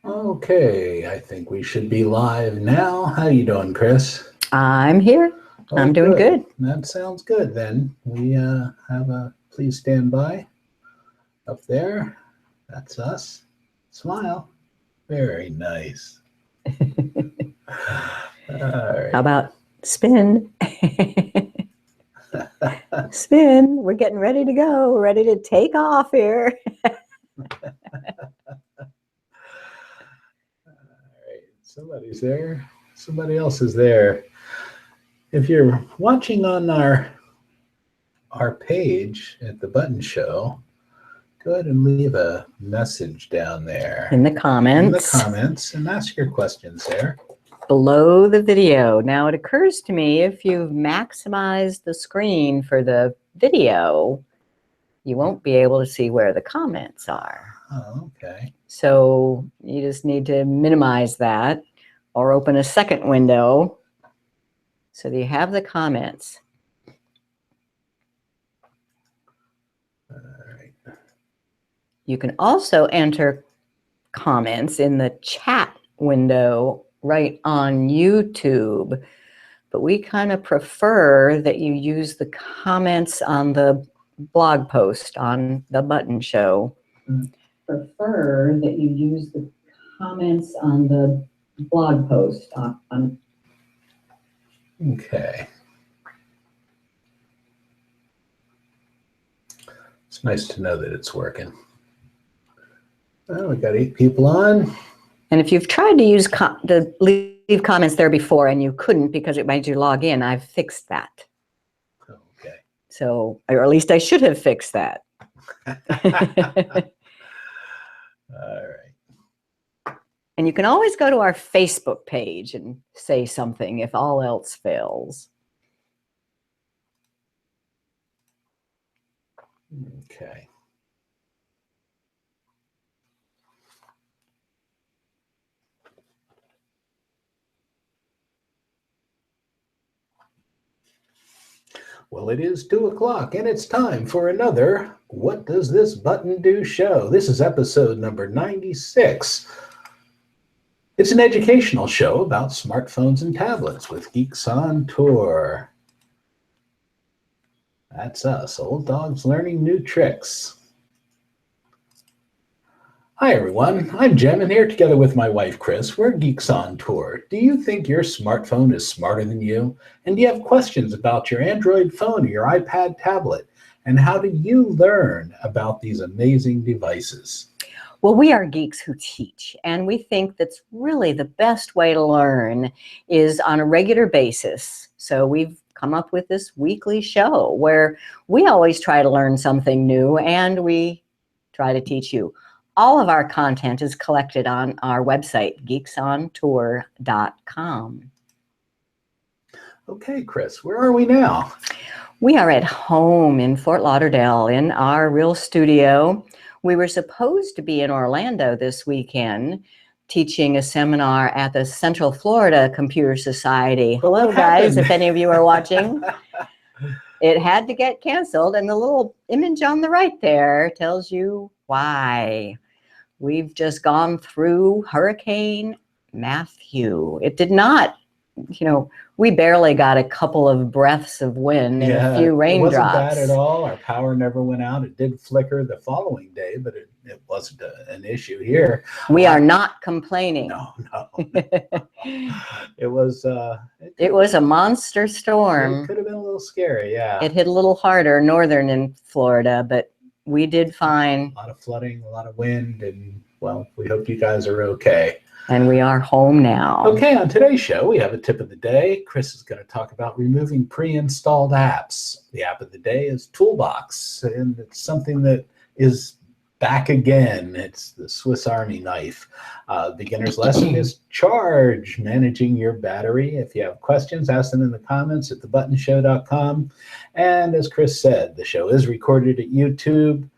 Okay, I think we should be live now. How you doing, Chris? I'm here. Oh, I'm doing good. That sounds good then. We have a please stand by up there. That's us. Smile. Very nice. All right. How about spin? Spin. We're getting ready to go. We're ready to take off here. All right. Somebody's there. Somebody else is there. If you're watching on our page at the Button Show, go ahead and leave a message down there In the comments. In the comments, and ask your questions there. Below the video. Now it occurs to me, if you've maximized the screen for the video, you won't be able to see where the comments are. Oh, okay. So you just need to minimize that or open a second window so that you have the comments. All right. You can also enter comments in the chat window right on YouTube, but we kind of prefer that you use the comments on the blog post on the Button Show. Prefer that you use the comments on the blog post on. Okay. It's nice to know that it's working. Well, we got 8 people on. And if you've tried to use to leave comments there before and you couldn't because it made you log in, I've fixed that. Okay. So, or at least I should have fixed that. All right. And you can always go to our Facebook page and say something if all else fails. Okay. Well, it is 2 o'clock, and it's time for another What Does This Button Do show. This is episode number 96. It's an educational show about smartphones and tablets with Geeks on Tour. That's us, old dogs learning new tricks. Hi, everyone. I'm Jim, and here together with my wife, Chris, we're Geeks on Tour. Do you think your smartphone is smarter than you? And do you have questions about your Android phone or your iPad tablet? And how do you learn about these amazing devices? Well, we are geeks who teach, and we think that's really the best way to learn is on a regular basis. So we've come up with this weekly show where we always try to learn something new, and we try to teach you. All of our content is collected on our website, geeksontour.com. Okay, Chris, where are we now? We are at home in Fort Lauderdale in our real studio. We were supposed to be in Orlando this weekend teaching a seminar at the Central Florida Computer Society. Hello, guys, if any of you are watching. It had to get canceled, and the little image on the right there tells you why. We've just gone through Hurricane Matthew. It did not, we barely got a couple of breaths of wind and a few raindrops. It wasn't bad at all. Our power never went out. It did flicker the following day, but it wasn't an issue here. We are not complaining. No. It was a monster storm. It could have been a little scary, yeah. It hit a little harder northern in Florida, but we did fine. A lot of flooding, a lot of wind, and, well, we hope you guys are okay. And we are home now. Okay, on today's show, we have a tip of the day. Chris is going to talk about removing pre-installed apps. The app of the day is Toolbox, and it's something that is back again. It's the Swiss Army knife. Beginner's lesson is Charge, managing your battery. If you have questions, ask them in the comments at thebuttonshow.com. And as Chris said, the show is recorded at YouTube,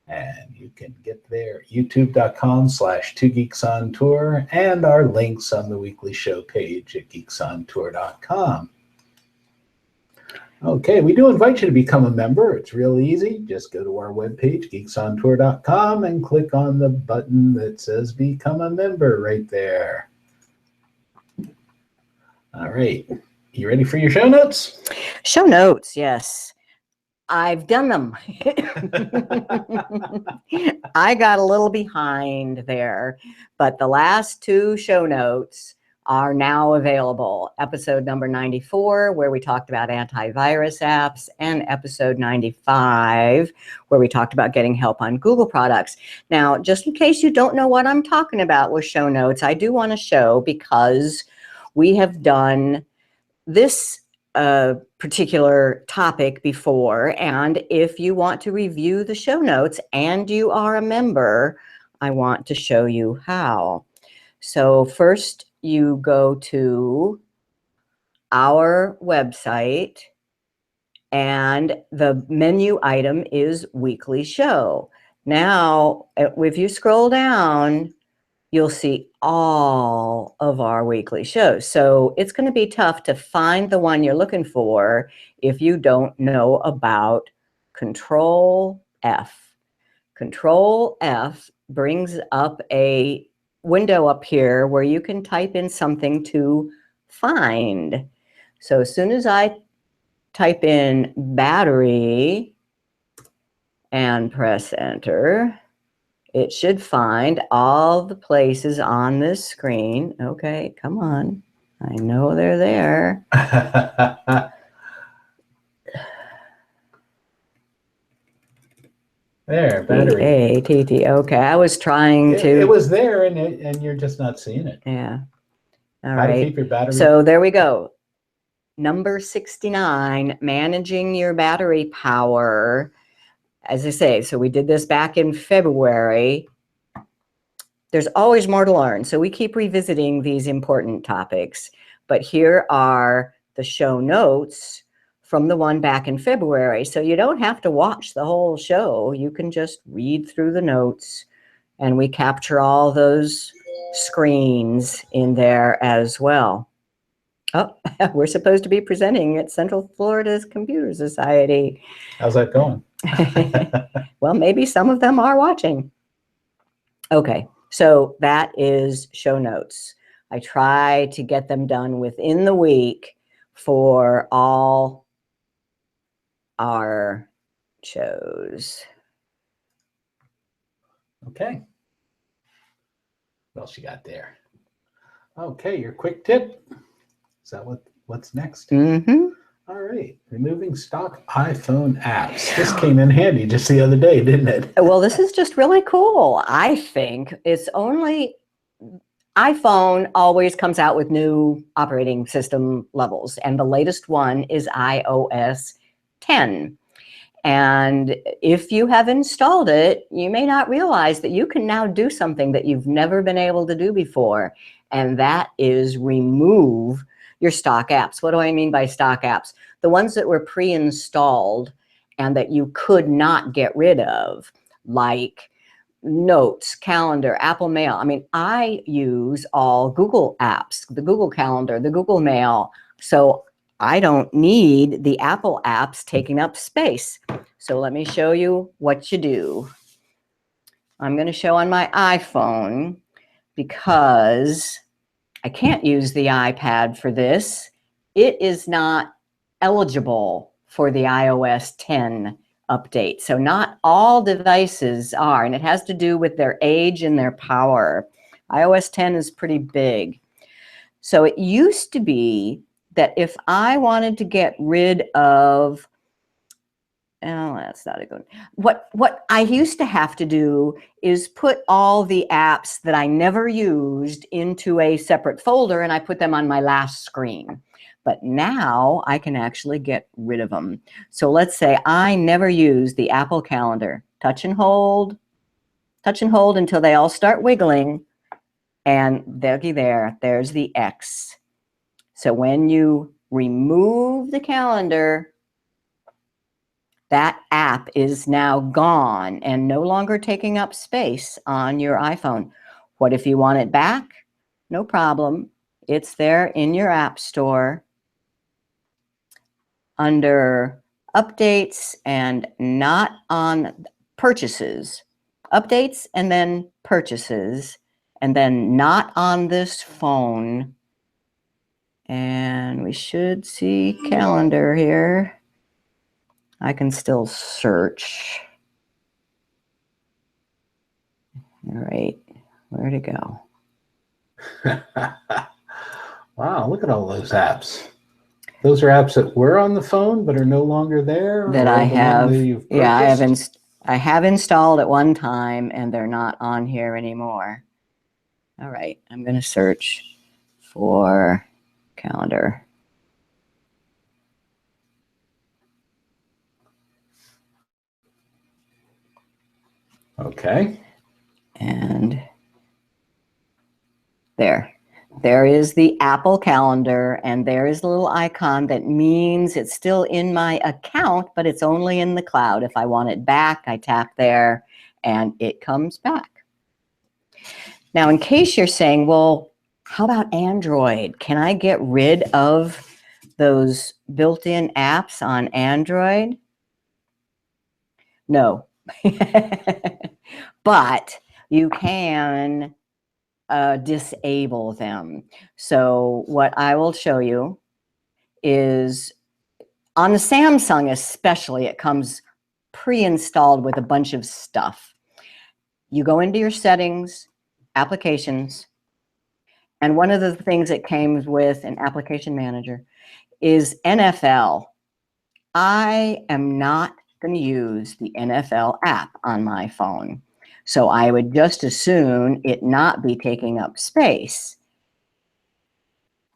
and you can get there at youtube.com/2geeksontour, and our links on the weekly show page at geeksontour.com. Okay, we do invite you to become a member. It's real easy. Just go to our webpage, geeksontour.com, and click on the button that says Become a Member right there. All right. You ready for your show notes? Show notes, yes. I've done them. I got a little behind there, but the last two show notes are now available. Episode number 94, where we talked about antivirus apps, and episode 95, where we talked about getting help on Google products. Now, just in case you don't know what I'm talking about with show notes, I do want to show, because we have done this particular topic before, and if you want to review the show notes and you are a member, I want to show you how. So first you go to our website, and the menu item is weekly show. Now, if you scroll down, you'll see all of our weekly shows. So it's going to be tough to find the one you're looking for if you don't know about Control F. Control F brings up a window up here where you can type in something to find. So as soon as I type in battery and press enter, it should find all the places on this screen. Okay, come on. I know they're there. There, battery. B-A-T-T. Okay, I was trying to. It was there, and you're just not seeing it. Yeah. All How to right. keep your battery. So there we go. Number 69, managing your battery power. As I say, so we did this back in February. There's always more to learn. So we keep revisiting these important topics. But here are the show notes from the one back in February. So you don't have to watch the whole show. You can just read through the notes, and we capture all those screens in there as well. Oh, we're supposed to be presenting at Central Florida's Computer Society. How's that going? Well, maybe some of them are watching. Okay. So that is show notes. I try to get them done within the week for all our shows. Okay. What else you got there? Okay, your quick tip. Is that what's next? Mm-hmm. All right. Removing stock iPhone apps. This came in handy just the other day, didn't it? Well, this is just really cool. I think it's only iPhone always comes out with new operating system levels, and the latest one is iOS 10. And if you have installed it, you may not realize that you can now do something that you've never been able to do before, and that is remove your stock apps. What do I mean by stock apps? The ones that were pre-installed and that you could not get rid of, like Notes, Calendar, Apple Mail. I mean, I use all Google apps, the Google Calendar, the Google Mail. So I don't need the Apple apps taking up space. So let me show you what you do. I'm going to show on my iPhone because I can't use the iPad for this. It is not eligible for the iOS 10 update. So not all devices are, and it has to do with their age and their power. iOS 10 is pretty big. So it used to be that if I wanted to get rid of, oh, that's not a good one. What I used to have to do is put all the apps that I never used into a separate folder, and I put them on my last screen. But now I can actually get rid of them. So let's say I never use the Apple Calendar. Touch and hold until they all start wiggling, and there's the X. So when you remove the calendar, that app is now gone and no longer taking up space on your iPhone. What if you want it back? No problem. It's there in your app store. under updates and not on purchases. Updates and then purchases, and then not on this phone. And we should see calendar here. I can still search. All right, where'd it go? Wow, look at all those apps. Those are apps that were on the phone but are no longer there? That I have. Yeah, I have installed at one time and they're not on here anymore. All right, I'm going to search for calendar. Okay. And there is the Apple Calendar, and there is a little icon that means it's still in my account, but it's only in the cloud. If I want it back, I tap there and it comes back. Now, in case you're saying, well, how about Android? Can I get rid of those built-in apps on Android? No. But you can disable them. So what I will show you is on the Samsung especially, it comes pre-installed with a bunch of stuff. You go into your settings, applications, and one of the things that came with an application manager is NFL. I am not going to use the NFL app on my phone. So I would just as soon it not be taking up space.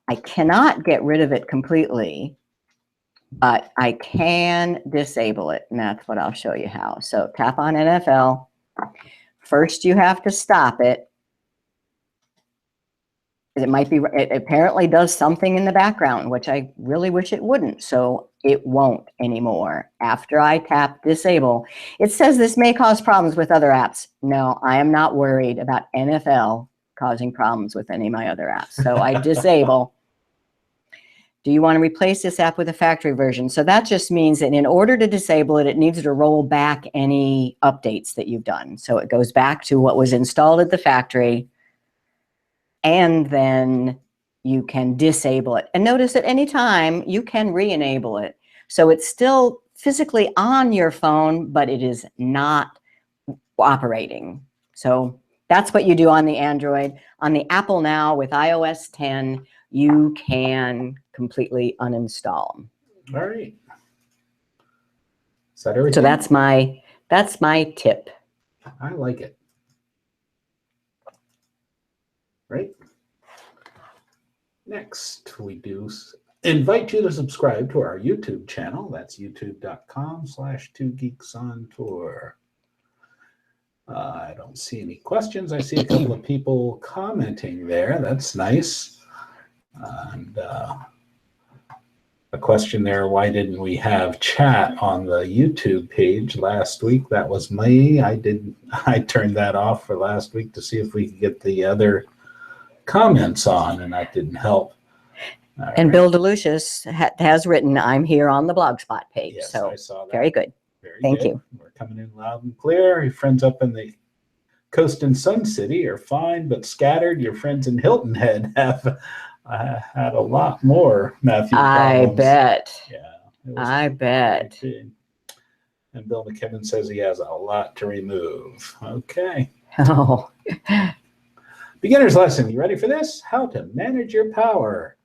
I cannot get rid of it completely, but I can disable it, and that's what I'll show you how. So tap on NFL. First, you have to stop it. It might be, it apparently does something in the background, which I really wish it wouldn't. So it won't anymore. After I tap disable, it says this may cause problems with other apps. No, I am not worried about NFL causing problems with any of my other apps. So I disable. Do you want to replace this app with a factory version? So that just means that in order to disable it, it needs to roll back any updates that you've done. So it goes back to what was installed at the factory, and then you can disable it. And notice at any time you can re-enable it. So it's still physically on your phone, but it is not operating. So that's what you do on the Android. On the Apple now with iOS 10, you can completely uninstall them. All right. Is that everything? So that's my tip. I like it. Right. Next, we do invite you to subscribe to our YouTube channel. That's youtube.com/2geeksontour. I don't see any questions. I see a couple of people commenting there. That's nice. And a question there, why didn't we have chat on the YouTube page last week? That was me. I turned that off for last week to see if we could get the other comments on, and that didn't help. And Bill DeLucius has written, I'm here on the Blogspot page. Yes, so I saw that. Very good. Thank you. We're coming in loud and clear. Your friends up in the coast in Sun City are fine, but scattered. Your friends in Hilton Head have had a lot more Matthew problems. I bet. Yeah. I bet. And Bill McKibben says he has a lot to remove. Okay. Oh. Beginner's lesson. You ready for this? How to manage your power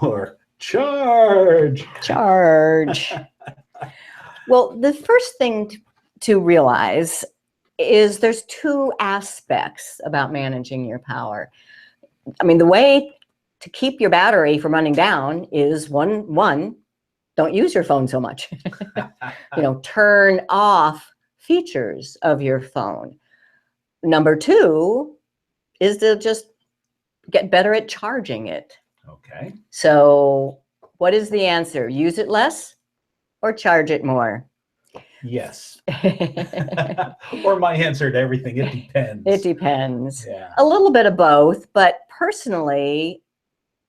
or charge. Charge. Well, the first thing to realize is there's two aspects about managing your power. I mean, the way to keep your battery from running down is one, don't use your phone so much. Turn off features of your phone. Number two is to just get better at charging it. Okay. So what is the answer? Use it less or charge it more? Yes. Or my answer to everything, it depends. It depends. Yeah. A little bit of both, but personally,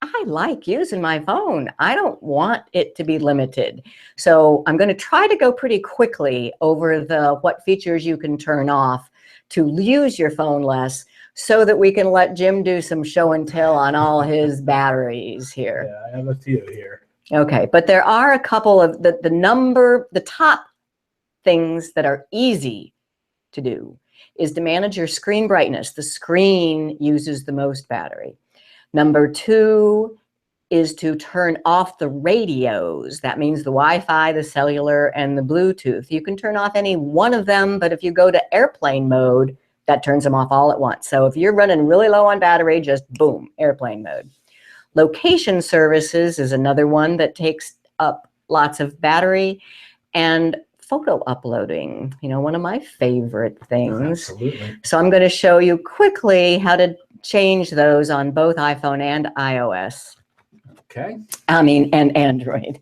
I like using my phone. I don't want it to be limited. So I'm going to try to go pretty quickly over what features you can turn off to use your phone less, so that we can let Jim do some show and tell on all his batteries here. Yeah, I have a few here. Okay, but there are a couple of the top things that are easy to do is to manage your screen brightness. The screen uses the most battery. Number 2 is to turn off the radios. That means the Wi-Fi, the cellular, and the Bluetooth. You can turn off any one of them, but if you go to airplane mode, that turns them off all at once. So if you're running really low on battery, just boom, airplane mode. Location services is another one that takes up lots of battery. And photo uploading, one of my favorite things. Absolutely. So I'm going to show you quickly how to change those on both iPhone and iOS. Okay. And Android.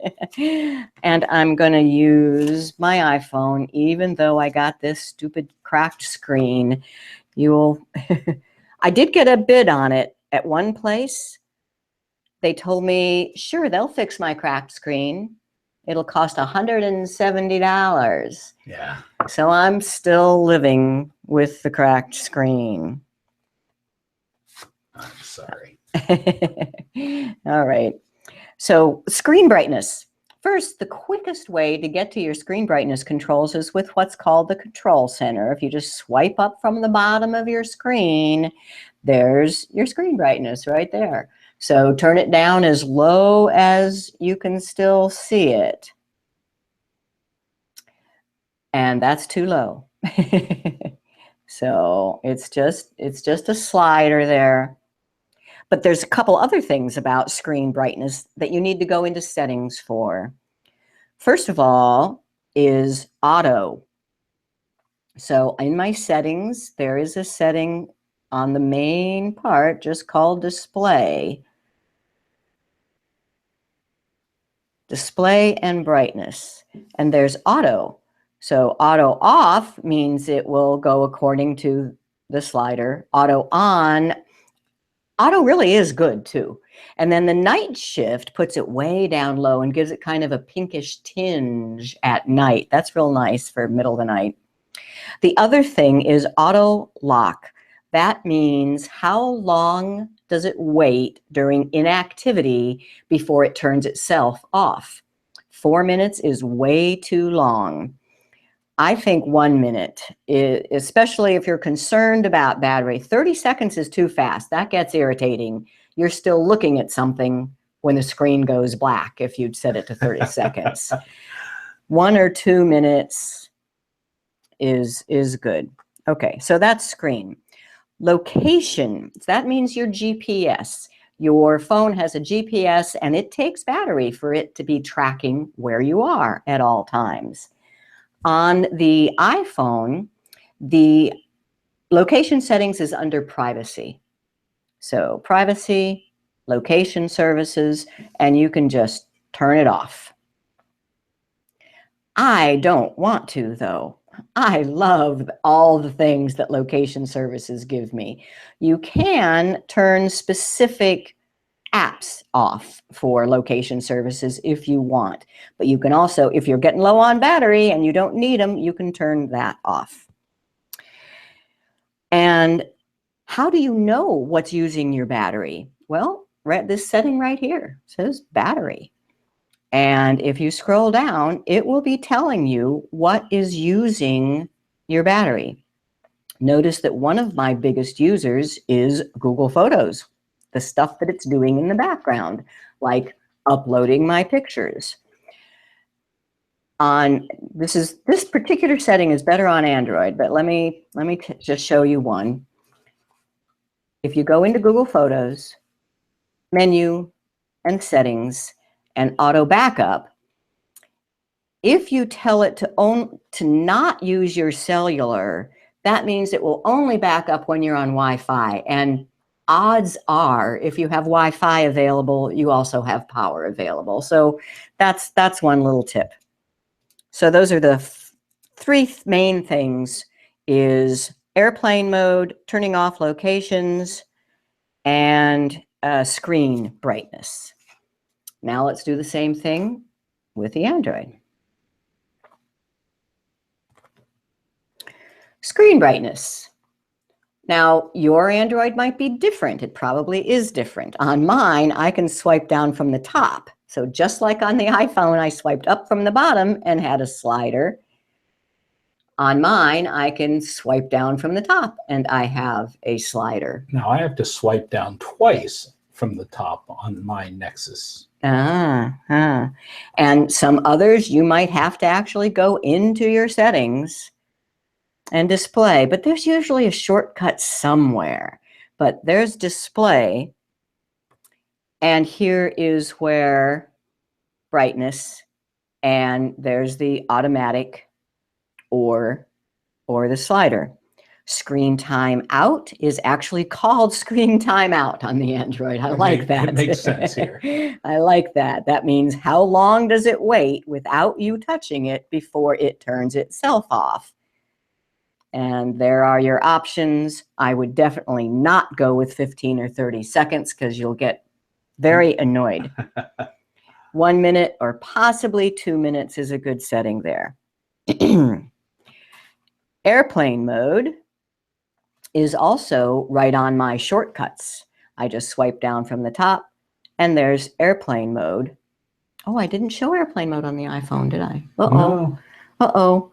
And I'm going to use my iPhone, even though I got this stupid cracked screen. I did get a bid on it at one place. They told me, sure, they'll fix my cracked screen. It'll cost $170. Yeah. So I'm still living with the cracked screen. I'm sorry. All right. So screen brightness. First, the quickest way to get to your screen brightness controls is with what's called the control center. If you just swipe up from the bottom of your screen, there's your screen brightness right there. So turn it down as low as you can still see it. And that's too low. So it's just a slider there. But there's a couple other things about screen brightness that you need to go into settings for. First of all is auto. So in my settings, there is a setting on the main part just called display. Display and brightness. And there's auto. So auto off means it will go according to the slider. Auto on, auto really is good too. And then the night shift puts it way down low and gives it kind of a pinkish tinge at night. That's real nice for middle of the night. The other thing is auto lock. That means how long does it wait during inactivity before it turns itself off? 4 minutes is way too long. I think 1 minute, especially if you're concerned about battery. 30 seconds is too fast. That gets irritating. You're still looking at something when the screen goes black if you'd set it to 30 seconds. 1 or 2 minutes is good. Okay, so that's screen. Location, that means your GPS. Your phone has a GPS and it takes battery for it to be tracking where you are at all times. On the iPhone, the location settings is under privacy. So privacy, location services, and you can just turn it off. I don't want to, though. I love all the things that location services give me. You can turn specific apps off for location services if you want. But you can also, if you're getting low on battery and you don't need them, you can turn that off. And how do you know what's using your battery? Well, this setting right here says battery. And if you scroll down, it will be telling you what is using your battery. Notice that one of my biggest users is Google Photos, the stuff that it's doing in the background, like uploading my pictures. This particular setting is better on Android, but let me just show you one. If you go into Google Photos, menu, and settings, and auto backup, if you tell it to not use your cellular, that means it will only back up when you're on Wi-Fi. And odds are, if you have Wi-Fi available, you also have power available. So that's one little tip. So those are the three main things: is airplane mode, turning off locations, and screen brightness. Now let's do the same thing with the Android. Screen brightness. Now, your Android might be different. It probably is different. On mine, I can swipe down from the top. So just like on the iPhone, I swiped up from the bottom and had a slider. On mine, I can swipe down from the top and I have a slider. Now I have to swipe down twice from the top on my Nexus. And some others, you might have to actually go into your settings and display, but there's usually a shortcut somewhere. But there's display, and here is where brightness, and there's the automatic or the slider. Screen time out is actually called screen time out on the Android. I like that. It makes sense here. I like that. That means how long does it wait without you touching it before it turns itself off? And there are your options. I would definitely not go with 15 or 30 seconds because you'll get very annoyed. 1 minute or possibly 2 minutes is a good setting there. Airplane mode is also right on my shortcuts. I just swipe down from the top and there's airplane mode. Oh, I didn't show airplane mode on the iPhone, did I? No. Uh-oh.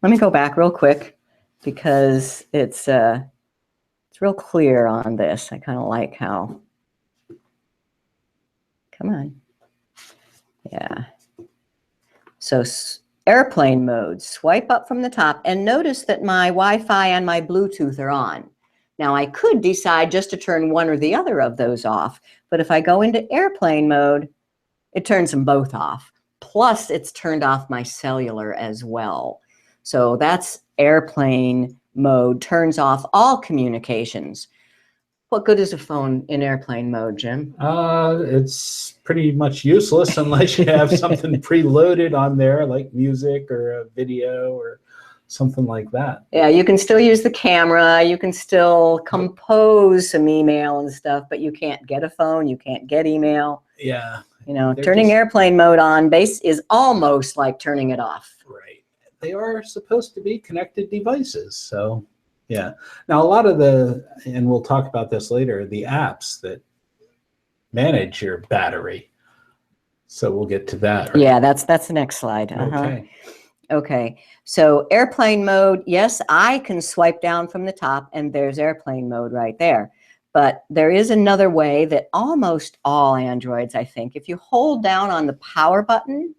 Let me go back real quick because it's real clear on this. I kind of like how, come on. Yeah. So airplane mode, swipe up from the top and notice that my Wi-Fi and my Bluetooth are on. Now I could decide just to turn one or the other of those off, but if I go into airplane mode, it turns them both off. Plus it's turned off my cellular as well. So that's airplane mode, turns off all communications. What good is a phone in airplane mode, Jim? It's pretty much useless unless you have something preloaded on there, like music or a video or something like that. Yeah, you can still use the camera. You can still compose some email and stuff, but you can't get a phone. You can't get email. Yeah. You know, turning airplane mode on base is almost like turning it off. Right. They are supposed to be connected devices. So, yeah. Now, a lot of and we'll talk about this later, the apps that manage your battery. So we'll get to that. Right? Yeah, that's the next slide. Okay. Okay. So airplane mode, yes, I can swipe down from the top and there's airplane mode right there. But there is another way that almost all Androids, I think, if you hold down on the power button,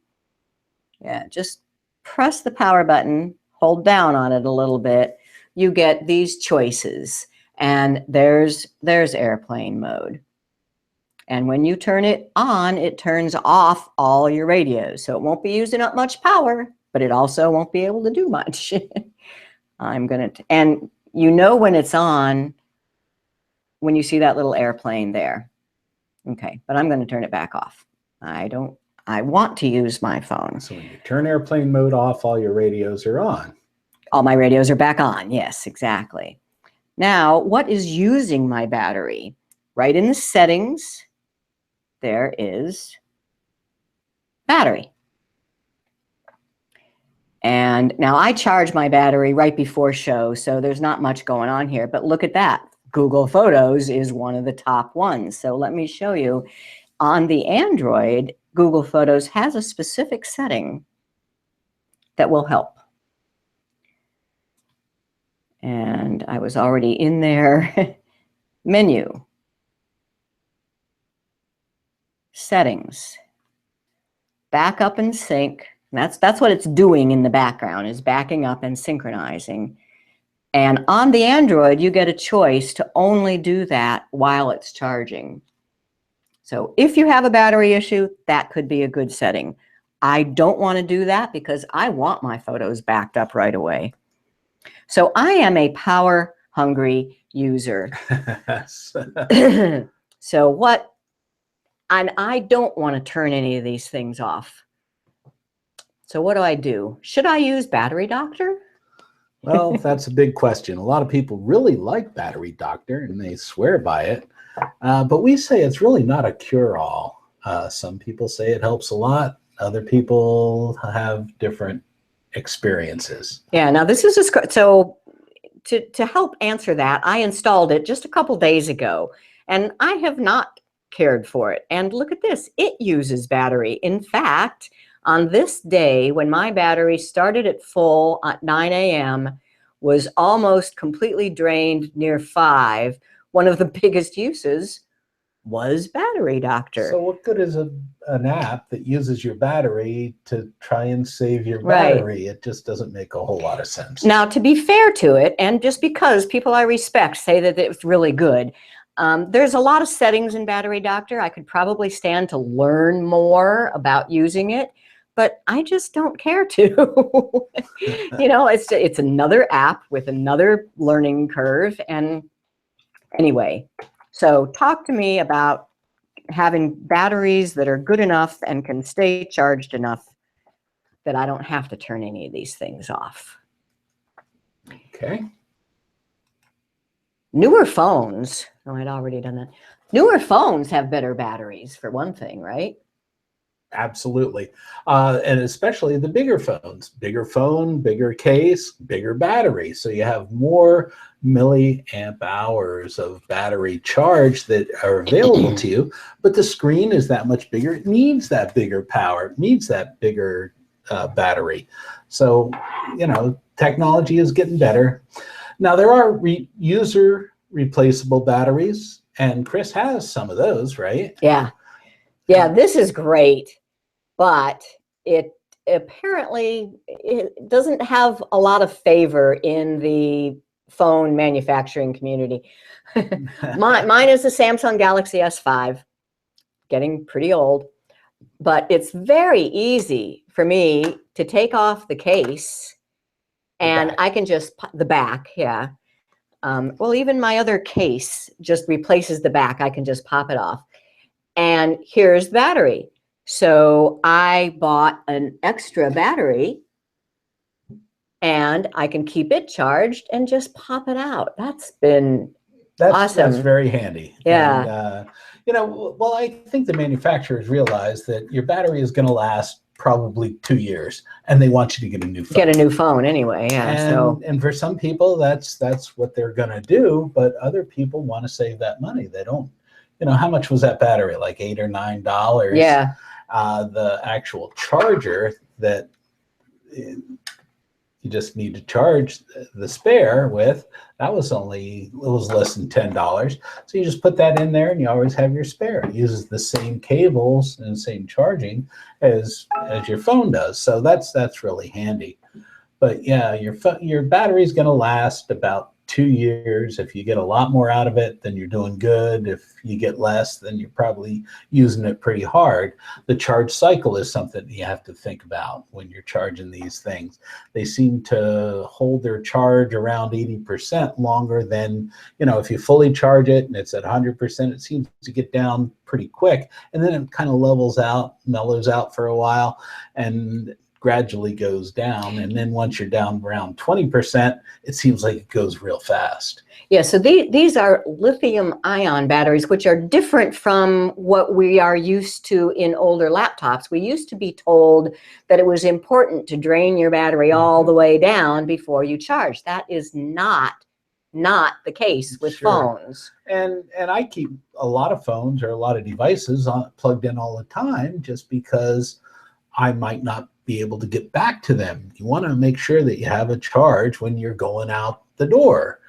yeah, just press the power button, hold down on it a little bit, you get these choices. And there's airplane mode. And when you turn it on, it turns off all your radios. So it won't be using up much power, but it also won't be able to do much. And you know when it's on, when you see that little airplane there. Okay, but I'm going to turn it back off. I want to use my phone. So when you turn airplane mode off, all your radios are on. All my radios are back on. Yes, exactly. Now, what is using my battery? Right in the settings, there is battery. And now I charge my battery right before show, so there's not much going on here. But look at that. Google Photos is one of the top ones. So let me show you. On the Android, Google Photos has a specific setting that will help. And I was already in there. Menu. Settings. Backup and sync. That's what it's doing in the background, is backing up and synchronizing. And on the Android, you get a choice to only do that while it's charging. So if you have a battery issue, that could be a good setting. I don't want to do that because I want my photos backed up right away. So I am a power-hungry user. And I don't want to turn any of these things off. So what do? Should I use Battery Doctor? Well, that's a big question. A lot of people really like Battery Doctor and they swear by it. But we say it's really not a cure-all. Some people say it helps a lot. Other people have different experiences. Yeah, now this is so to help answer that, I installed it just a couple days ago, and I have not cared for it. And look at this, it uses battery. In fact, on this day, when my battery started at full at 9 a.m., was almost completely drained near 5, one of the biggest uses was battery, doctor. So what good is an app that uses your battery to try and save your battery? It just doesn't make a whole lot of sense. Now, to be fair to it, and just because people I respect say that it's really good, there's a lot of settings in Battery Doctor. I could probably stand to learn more about using it, but I just don't care to. You know, it's another app with another learning curve. And anyway, so talk to me about having batteries that are good enough and can stay charged enough that I don't have to turn any of these things off. Okay. Newer phones, oh, I'd already done that. Newer phones have better batteries, for one thing, right? Absolutely. And especially the bigger phones. Bigger phone, bigger case, bigger battery. So you have more milliamp hours of battery charge that are available to you, but the screen is that much bigger. It needs that bigger power. It needs that bigger battery. So, you know, technology is getting better. Now, there are user replaceable batteries, and Chris has some of those, right? Yeah. Yeah, this is great, but it apparently it doesn't have a lot of favor in the phone manufacturing community. Mine is the Samsung Galaxy S5, getting pretty old, but it's very easy for me to take off the case and I can just, the back, yeah. Well, even my other case just replaces the back. I can just pop it off. And here's the battery. So I bought an extra battery and I can keep it charged and just pop it out. That's been awesome. That's very handy. Yeah. And, you know, well, I think the manufacturers realize that your battery is going to last probably 2 years, and they want you to get a new phone. Get a new phone anyway, yeah. And for some people, that's what they're going to do, but other people want to save that money. They don't, you know, how much was that battery? Like $8 or $9. Yeah. The actual charger that you just need to charge the spare with, that was it was less than $10. So you just put that in there and you always have your spare. It uses the same cables and same charging as your phone does. So that's really handy. But yeah, your battery is going to last about 2 years. If you get a lot more out of it, then you're doing good. If you get less, then you're probably using it pretty hard. The charge cycle is something you have to think about when you're charging these things. They seem to hold their charge around 80% longer than, you know, if you fully charge it and it's at 100%, it seems to get down pretty quick. And then it kind of mellows out for a while, and gradually goes down. And then once you're down around 20%, it seems like it goes real fast. Yeah, so these are lithium ion batteries, which are different from what we are used to in older laptops. We used to be told that it was important to drain your battery all the way down before you charge. That is not the case with phones. And I keep a lot of phones or a lot of devices plugged in all the time, just because I might not be able to get back to them. You want to make sure that you have a charge when you're going out the door.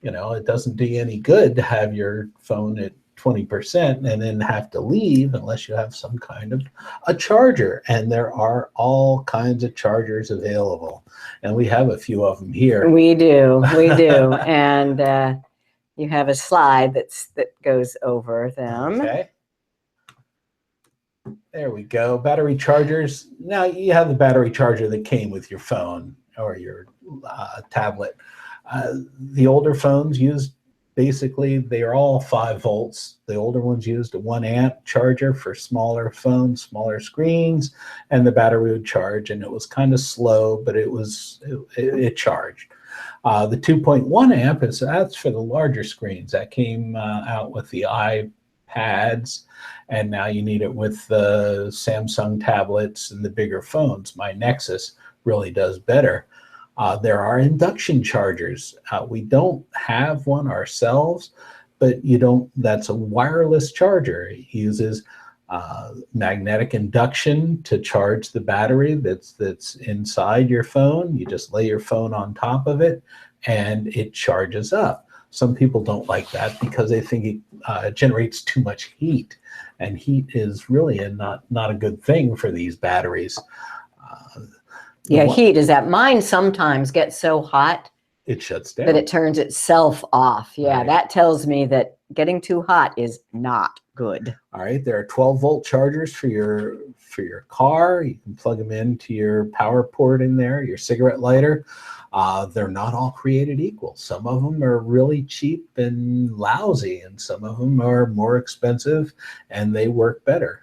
You know, it doesn't do you any good to have your phone at 20% and then have to leave unless you have some kind of a charger. And there are all kinds of chargers available. And we have a few of them here. We do. And you have a slide that goes over them. Okay. There we go. Battery chargers. Now you have the battery charger that came with your phone or your tablet. The older phones used, basically, they are all 5 volts. The older ones used a 1 amp charger for smaller phones, smaller screens, and the battery would charge, and it was kind of slow, but it charged. The 2.1 amp that's for the larger screens. That came out with the iPads, and now you need it with the Samsung tablets and the bigger phones. My Nexus really does better. There are induction chargers. We don't have one ourselves, but that's a wireless charger. It uses magnetic induction to charge the battery that's inside your phone. You just lay your phone on top of it and it charges up. Some people don't like that because they think it generates too much heat, and heat is really not a good thing for these batteries. Heat is that mine sometimes gets so hot it shuts down, that it turns itself off. Right. That tells me that getting too hot is not good. All right, there are 12-volt chargers for your car. You can plug them into your power port in there, your cigarette lighter. They're not all created equal. Some of them are really cheap and lousy, and some of them are more expensive and they work better.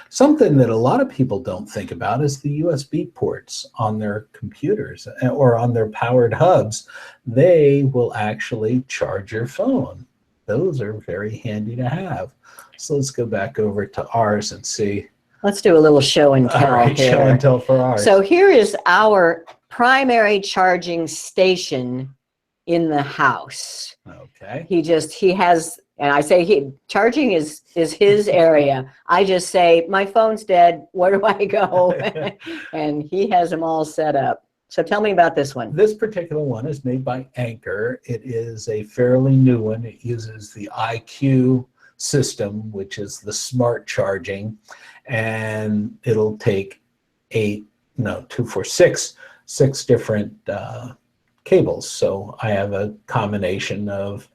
Something that a lot of people don't think about is the USB ports on their computers or on their powered hubs. They will actually charge your phone. Those are very handy to have. So let's go back over to ours and see. Let's do a little show and tell. All right, here. Show and tell for ours. So here is our primary charging station in the house. Okay. He has, and I say charging is his area. I just say, my phone's dead, where do I go? And he has them all set up. So tell me about this one. This particular one is made by Anker. It is a fairly new one. It uses the IQ system, which is the smart charging, and it'll take six different cables. So I have a combination of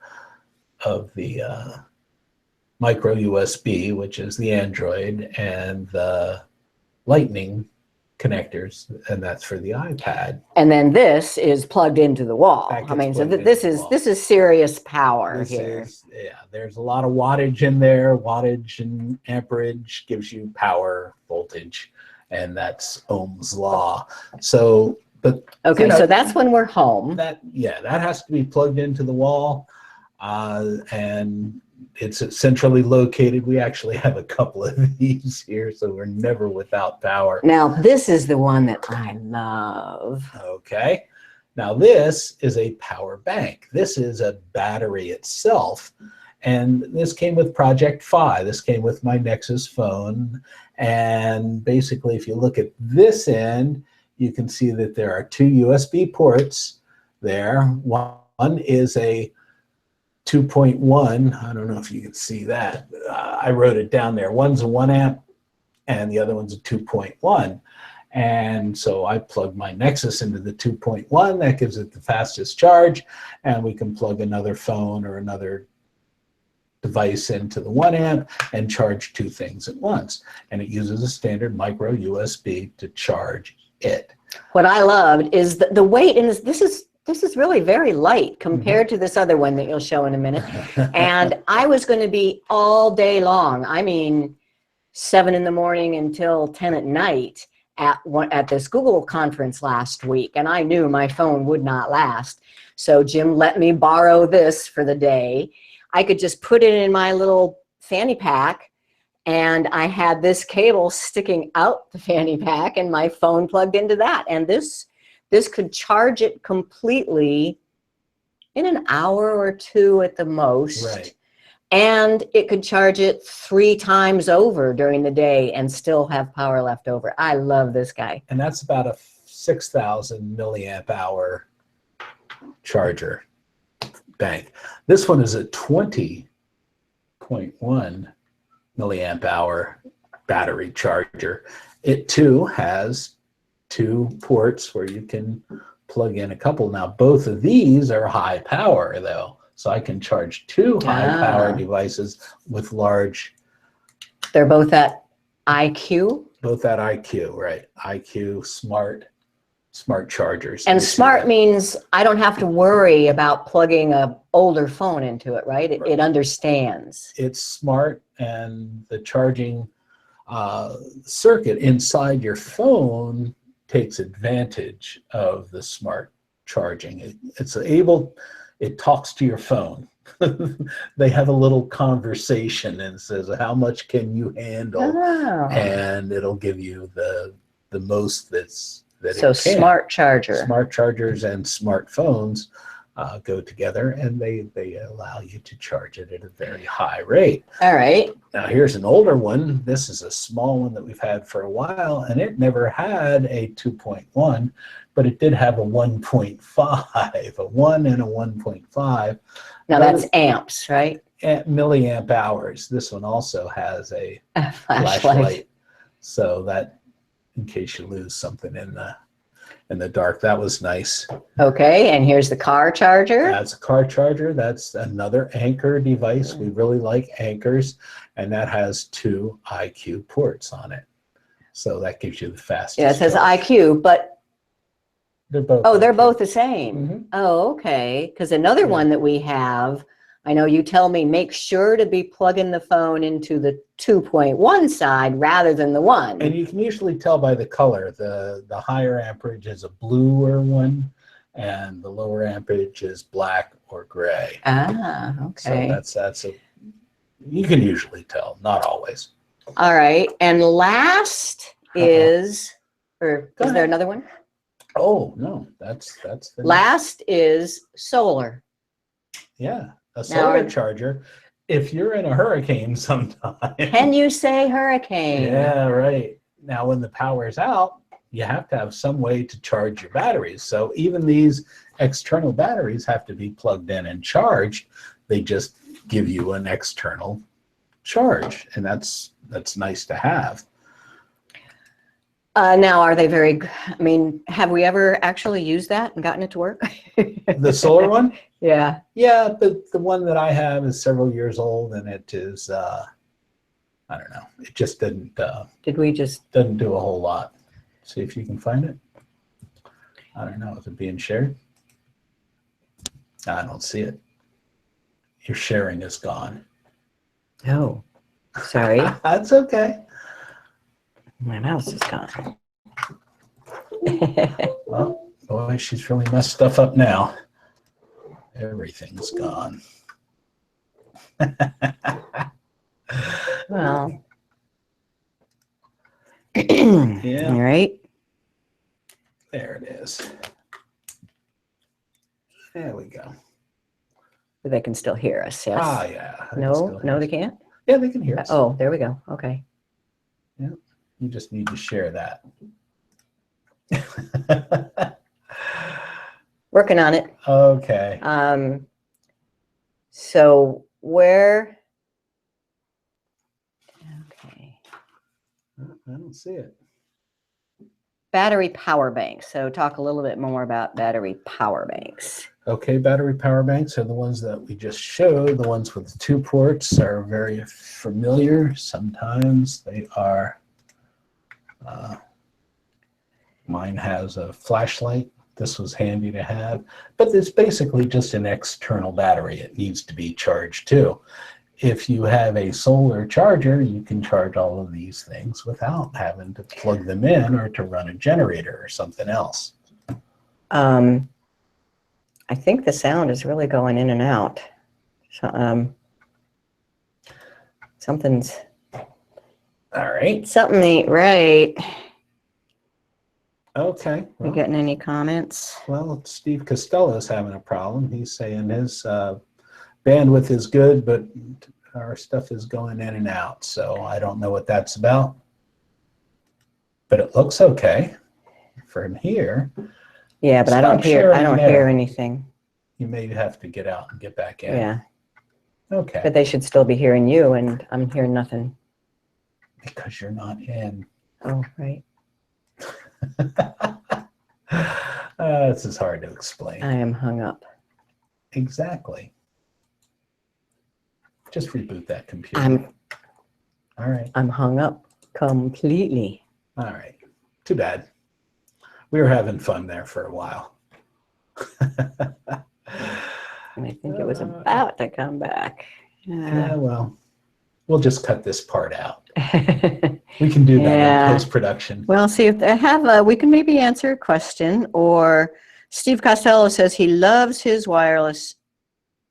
the micro USB, which is the Android, and the Lightning connectors, and that's for the iPad. And then this is plugged into the wall. I mean, so this is serious power here. There's a lot of wattage in there. Wattage and amperage gives you power, voltage, and that's Ohm's law. So, but okay, so that's when we're home. That has to be plugged into the wall, and it's centrally located. We actually have a couple of these here, so we're never without power. Now, this is the one that I love. Okay. Now, this is a power bank. This is a battery itself, and this came with Project Fi. This came with my Nexus phone, and basically, if you look at this end, you can see that there are two USB ports there. One is a 2.1. I don't know if you can see that. I wrote it down there. One's a 1 amp and the other one's a 2.1. And so I plug my Nexus into the 2.1. That gives it the fastest charge. And we can plug another phone or another device into the 1 amp and charge two things at once. And it uses a standard micro USB to charge it. What I loved is the weight in this is really very light compared to this other one that you'll show in a minute. And I was going to be all day long. I mean, 7 in the morning until 10 at night at this Google conference last week. And I knew my phone would not last. So Jim let me borrow this for the day. I could just put it in my little fanny pack, and I had this cable sticking out the fanny pack and my phone plugged into that. And this could charge it completely in an hour or two at the most. Right. And it could charge it 3 times over during the day and still have power left over. I love this guy. And that's about a 6,000 milliamp hour charger bank. This one is a 20.1 milliamp hour battery charger. It too has 2 ports where you can plug in a couple. Now, both of these are high power though, so I can charge 2 high power devices with large. They're both at IQ? Both at IQ, right? IQ smart chargers. And smart means I don't have to worry about plugging an older phone into it, right? It understands. It's smart, and the charging circuit inside your phone takes advantage of the smart charging. It talks to your phone. They have a little conversation and says, how much can you handle? Oh. And it'll give you the most that So it can. smart charger. Smart chargers and smartphones go together, and they allow you to charge it at a very high rate. All right. Now here's an older one. This is a small one that we've had for a while, and it never had a 2.1, but it did have a 1.5, a 1 and a 1.5. Now that's amps, right? Milliamp hours. This one also has a Flashlight. flashlight, so that in case you lose something in the dark. That was nice. Okay, and here's the car charger. That's a car charger. That's another Anchor device. We really like Anchors, and that has 2 IQ ports on it. So that gives you the fastest. Yeah, it says charge. IQ, but They're both. oh, they're IQ. both the same. Mhm. Oh, okay. Because another Yeah. one that we have, I know you tell me make sure to be plugging the phone into the 2.1 side rather than the 1. And you can usually tell by the color. The higher amperage is a bluer one, and the lower amperage is black or gray. Ah, okay. So that's you can usually tell, not always. All right. And last is, or Go is there ahead. another one? Oh no, that's the Last is solar. yeah, a Now solar are- charger. If you're in a hurricane sometime. Can you say hurricane? Yeah, right. Now when the power's out, you have to have some way to charge your batteries. So even these external batteries have to be plugged in and charged. They just give you an external charge, and that's nice to have. Now, are they very, I mean, have we ever actually used that and gotten it to work? The solar one? Yeah. Yeah, but the one that I have is several years old, and it is I don't know. It just doesn't Did we just, do a whole lot. See if you can find it. I don't know. Is it being shared? I don't see it. Your sharing is gone. oh, sorry. That's okay. My mouse is gone. Well, boy, she's really messed stuff up now. Everything's gone. Well. Yeah. All right. There it is. There we go. They can still hear us, yes? Ah, yeah. I can No, still no, hear they us. can't? Yeah, they can hear us. Oh, there we go. Okay. You just need to share that. Working on it. Okay. So where, okay. I don't see it. Battery power banks. So talk a little bit more about battery power banks. Okay, battery power banks are the ones that we just showed. The ones with the 2 ports are very familiar. Sometimes they are, mine has a flashlight. This was handy to have, but it's basically just an external battery. It needs to be charged too. If you have a solar charger, you can charge all of these things without having to plug them in or to run a generator or something else. I think the sound is really going in and out. So, something's, All right. something ain't right. Okay. You Well, getting any comments? well, Steve Costello's having a problem. He's saying his bandwidth is good, but our stuff is going in and out. So I don't know what that's about. But it looks okay from here. Yeah, but I Stop don't hear sharing there. anything. You may have to get out and get back in. Yeah, Okay. but they should still be hearing you, and I'm hearing nothing. Because you're not in. Oh, right. This is hard to explain. I am hung up. Exactly. Just reboot that computer. All right. I'm hung up completely. All right. Too bad. We were having fun there for a while. And I think it was about to come back. Yeah, well, we'll just cut this part out. We can do that Yeah. in post-production. Well, see if they have, we can maybe answer a question, or Steve Costello says he loves his wireless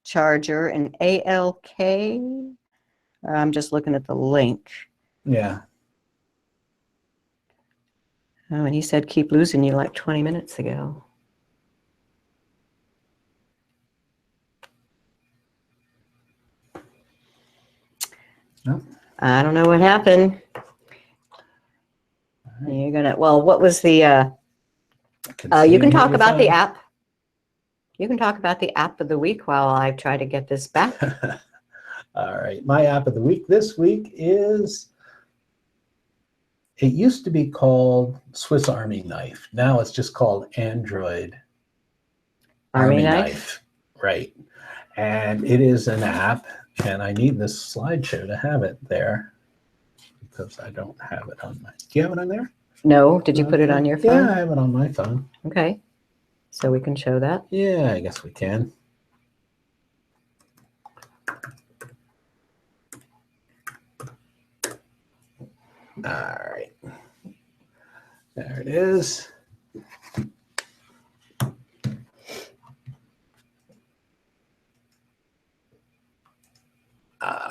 charger, an ALK. I'm just looking at the link. Yeah. Oh, and he said, keep losing you like 20 minutes ago. No. I don't know what happened. Right. You're gonna, well, what was the, you can talk about the app. You can talk about the app of the week while I try to get this back. All right. My app of the week this week is, it used to be called Swiss Army Knife. Now it's just called Android Army Knife. Right. And it is an app, and I need this slideshow to have it there because I don't have it on my, do you have it on there? No. Did you put it on your phone? Yeah, I have it on my phone. Okay. So we can show that? Yeah, I guess we can. All right. There it is.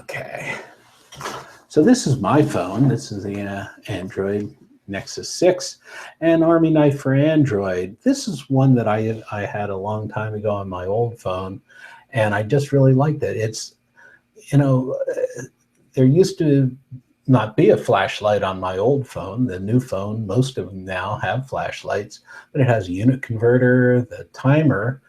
Okay. So this is my phone. This is the Android Nexus 6 and Army Knife for Android. This is one that I had a long time ago on my old phone, and I just really liked it. It's, you know, there used to not be a flashlight on my old phone. The new phone, most of them now have flashlights, but it has a unit converter, the timer,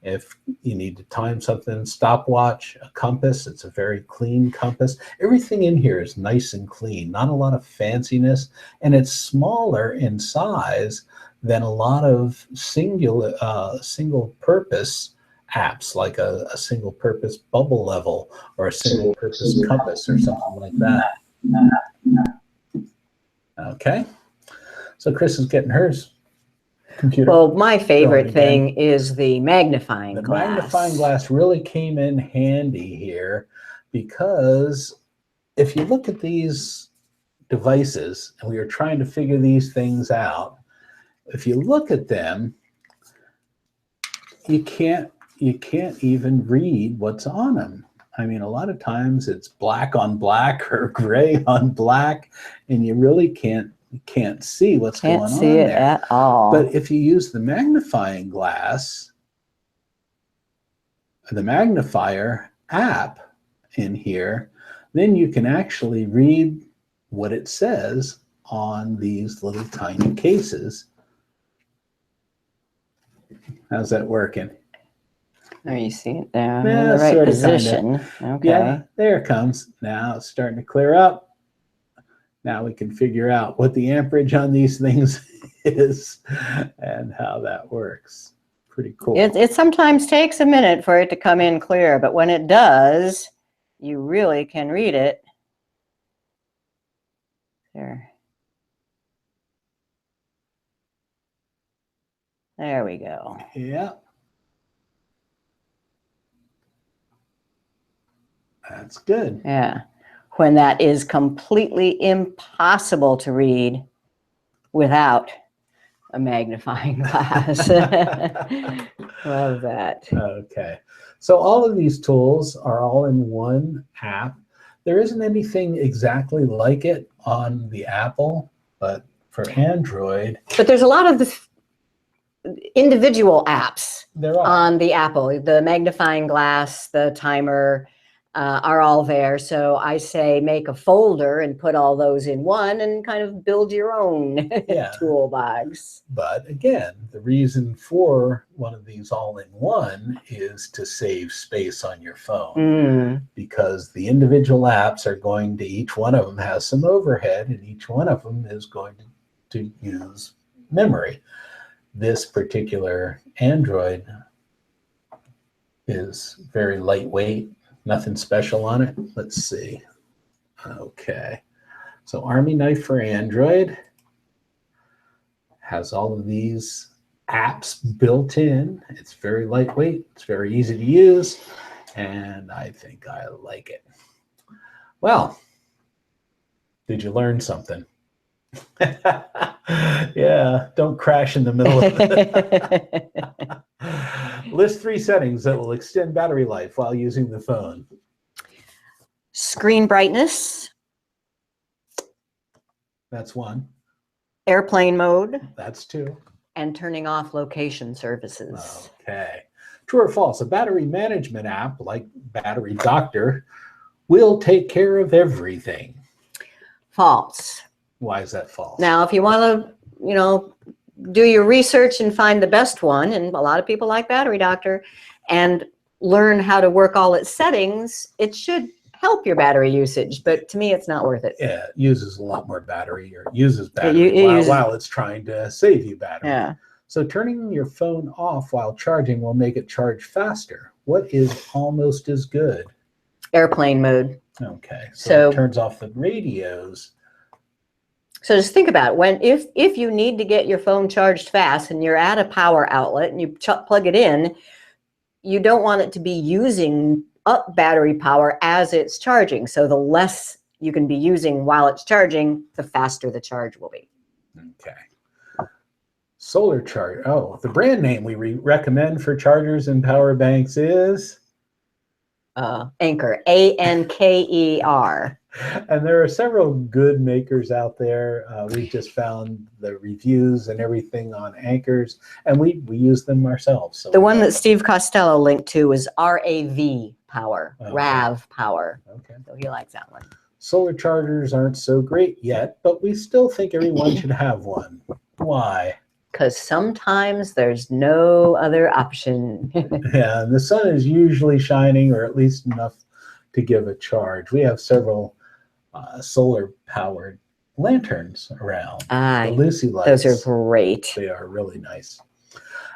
if you need to time something, stopwatch, a compass. It's a very clean compass. Everything in here is nice and clean, not a lot of fanciness, and it's smaller in size than a lot of single purpose apps, like a single purpose bubble level or a single purpose compass or something like that. Okay, so Chris is getting hers. Computer. Well, my favorite thing is the magnifying glass. The magnifying glass really came in handy here because if you look at these devices, and we were trying to figure these things out, if you look at them, you can't even read what's on them. I mean, a lot of times it's black on black or gray on black, and you really can't see what's going on there. Can't see it at all. But if you use the magnifying glass, the magnifier app in here, then you can actually read what it says on these little tiny cases. How's that working? There, you see it there. I'm Yeah, in the right sort of, position. kinda. Okay. Yeah, there it comes. Now it's starting to clear up. Now we can figure out what the amperage on these things is and how that works. Pretty cool. It sometimes takes a minute for it to come in clear, but when it does, you really can read it. There. There we go. Yeah. That's good. Yeah. When that is completely impossible to read without a magnifying glass. Love that. Okay. So all of these tools are all in one app. There isn't anything exactly like it on the Apple, but for Android. But there's a lot of the individual apps There are. on the Apple. The magnifying glass, the timer, are all there. So I say make a folder and put all those in one and kind of build your own toolbox. But again, the reason for one of these all-in-one is to save space on your phone, because the individual apps are going to, each one of them has some overhead, and each one of them is going to use memory. This particular Android is very lightweight. Nothing special on it. Let's see. Okay. So Army Knife for Android has all of these apps built in. It's very lightweight. It's very easy to use. And I think I like it. Well, did you learn something? Yeah, don't crash in the middle of it. List 3 settings that will extend battery life while using the phone. Screen brightness, That's 1. airplane mode, That's 2. and turning off location services. Okay. True or false? A battery management app like Battery Doctor will take care of everything. False. Why is that false? Now, if you want to, do your research and find the best one, and a lot of people like Battery Doctor, and learn how to work all its settings, it should help your battery usage. But to me, it's not worth it. Yeah, it uses a lot more battery, or uses battery while it's trying to save you battery. Yeah. So turning your phone off while charging will make it charge faster. What is almost as good? Airplane mode. Okay, so it turns off the radios. So just think about it. If you need to get your phone charged fast and you're at a power outlet and you plug it in, you don't want it to be using up battery power as it's charging. So the less you can be using while it's charging, the faster the charge will be. Okay. Solar charger. Oh, the brand name we recommend for chargers and power banks is? Anker, Anker. And there are several good makers out there. We just found the reviews and everything on Anchors, and we use them ourselves. So the one that Steve Costello linked to is RAV Power, okay. RAV Power. Okay. So he likes that one. Solar chargers aren't so great yet, but we still think everyone should have one. Why? Because sometimes there's no other option. Yeah, and the sun is usually shining, or at least enough to give a charge. We have several solar-powered lanterns around. The Lucy lights. Those are great. They are really nice.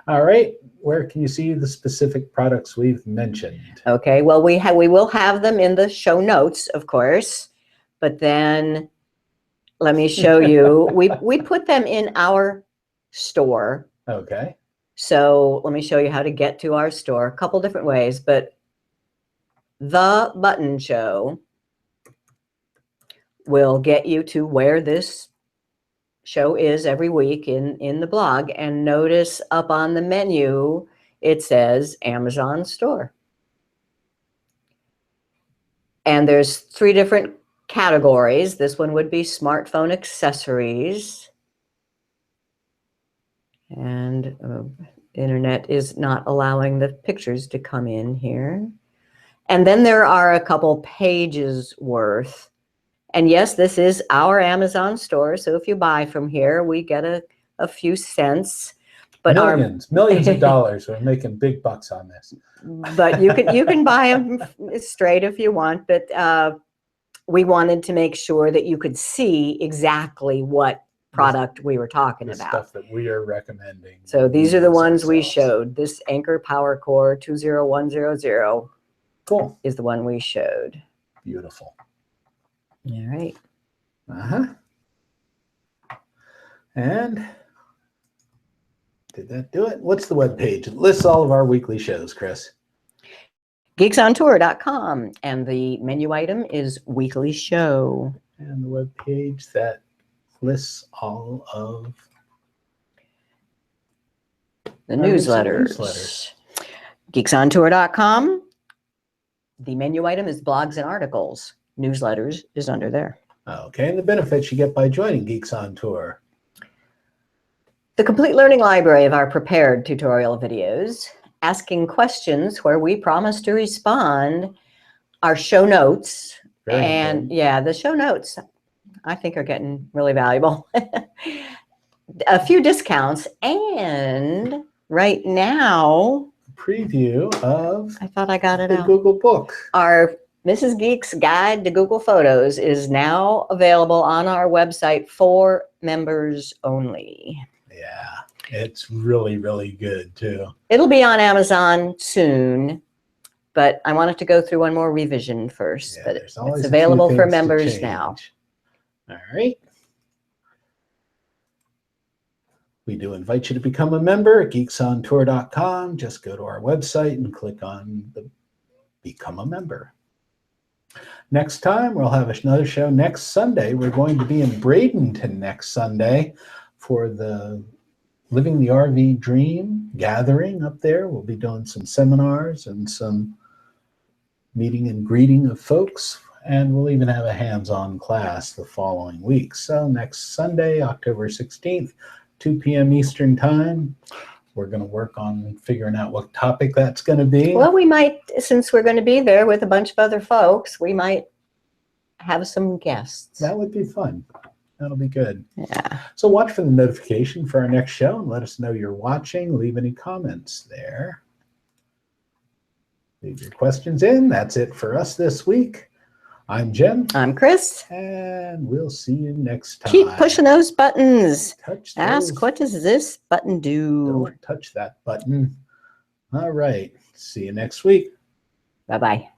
All right, where can you see the specific products we've mentioned? Okay, well, we will have them in the show notes, of course, but then let me show you. we put them in our store. Okay. So let me show you how to get to our store. A couple different ways, but the button show will get you to where this show is every week in the blog, and notice up on the menu it says Amazon Store. And there's 3 different categories. This one would be smartphone accessories. And internet is not allowing the pictures to come in here. And then there are a couple pages worth. And yes, this is our Amazon store. So if you buy from here, we get a few cents. But millions of dollars. We're making big bucks on this. But you can buy them straight if you want. But we wanted to make sure that you could see exactly what product we were talking about. Stuff that we are recommending. So these are the ones we showed. This Anker Power Core 20100 cool is the one we showed. Beautiful. All right. And did that do it? What's the web page? It lists all of our weekly shows, Chris. geeksontour.com, and the menu item is weekly show. And the web page that lists all of the newsletters. geeksontour.com. The menu item is blogs and articles. Newsletters is under there. Okay, and the benefits you get by joining Geeks on Tour. The complete learning library of our prepared tutorial videos, asking questions where we promise to respond, our show notes, yeah, the show notes I think are getting really valuable. A few discounts, and right now, preview of I thought I got it the out. Google book. Our Mrs. Geek's Guide to Google Photos is now available on our website for members only. Yeah, it's really, really good too. It'll be on Amazon soon, but I wanted to go through one more revision first. Yeah, but it's available for members now. All right. We do invite you to become a member at geeksontour.com. Just go to our website and click on the Become a Member. Next time, we'll have another show next Sunday. We're going to be in Bradenton next Sunday for the Living the RV Dream gathering up there. We'll be doing some seminars and some meeting and greeting of folks, and we'll even have a hands-on class the following week. So next Sunday, October 16th, 2 p.m. Eastern Time, we're going to work on figuring out what topic that's going to be. Well, we might, since we're going to be there with a bunch of other folks, we might have some guests. That would be fun. That'll be good. Yeah. So watch for the notification for our next show and let us know you're watching. Leave any comments there. Leave your questions in. That's it for us this week. I'm Jim. I'm Chris. And we'll see you next time. Keep pushing those buttons. Ask, those. what does this button do? Don't touch that button. All right. See you next week. Bye-bye.